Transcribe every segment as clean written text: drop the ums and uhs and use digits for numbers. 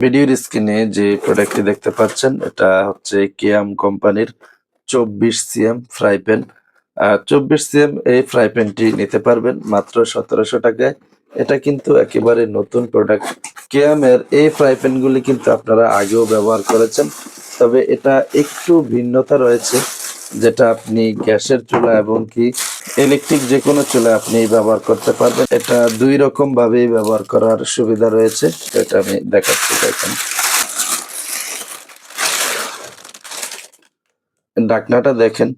ভিডিওর স্ক্রিনে যে প্রোডাক্টটি দেখতে পাচ্ছেন এটা হচ্ছে কেয়াম কোম্পানির 24 সিএম ফ্রাই প্যান। 24 সিএম এই ফ্রাই প্যানটি নিতে পারবেন মাত্র 1700 টাকায়। এটা কিন্তু একেবারে নতুন প্রোডাক্ট। কেয়ামের এই ফ্রাই প্যানগুলি কিন্তু আপনারা আগেও ব্যবহার করেছেন, তবে এটা একটু ভিন্নতা রয়েছে, যেটা আপনি গ্যাসের চুলা এবং কি ইলেকট্রিক যে কোনো চুলা আপনি ব্যবহার করতে পারবেন। এটা দুই রকম ভাবেই ব্যবহার করার সুবিধা রয়েছে, এটা আমি দেখাচ্ছি। দেখেন, ঢাকনাটা দেখেন।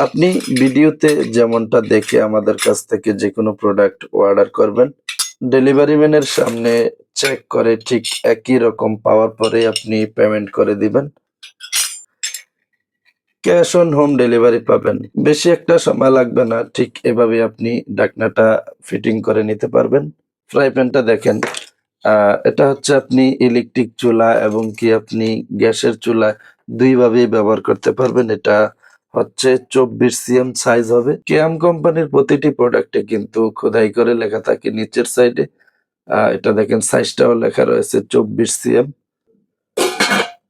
আপনি ভিডিওতে যেমনটা দেখে আমাদের কাছ থেকে যে কোনো প্রোডাক্ট অর্ডার করবেন, ডেলিভারি ম্যানের সামনে চেক করে ঠিক একই রকম পাওয়ার পরে আপনি পেমেন্ট করে দিবেন। ক্যাশ অন হোম ডেলিভারি পাবেন। বেশি একটা সময় লাগবে না, ঠিক এভাবে আপনি ঢাকনাটা ফিটিং করে নিতে পারবেন। ফ্রাই প্যানটা দেখেন, এটা হচ্ছে আপনি ইলেকট্রিক চুলা এবং কি আপনি গ্যাসের চুলা দুই ভাবেই ব্যবহার করতে পারবেন। এটা হচ্ছে 24 সিএম সাইজ হবে। কেয়াম কোম্পানির প্রতিটি প্রোডাক্টে কিন্তু খোদাই করে লেখা থাকে নিচের সাইডে। এটা দেখেন, সাইজটাও লেখা রয়েছে 24 সিএম।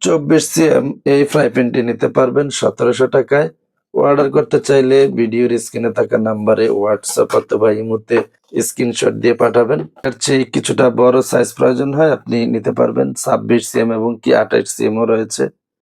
24 সিএম এই ফ্রাই প্যানটি নিতে পারবেন 1700 টাকায়। অর্ডার করতে চাইলে ভিডিওর স্ক্রিনে থাকা নাম্বারে হোয়াটসঅ্যাপ অথবা ইমোতে স্ক্রিনশট দিয়ে পাঠাবেন। এর চেয়ে কিছুটা বড় সাইজ প্রয়োজন হয় আপনি নিতে পারবেন। 26 সিএম এবং কি 28 সিএমও রয়েছে।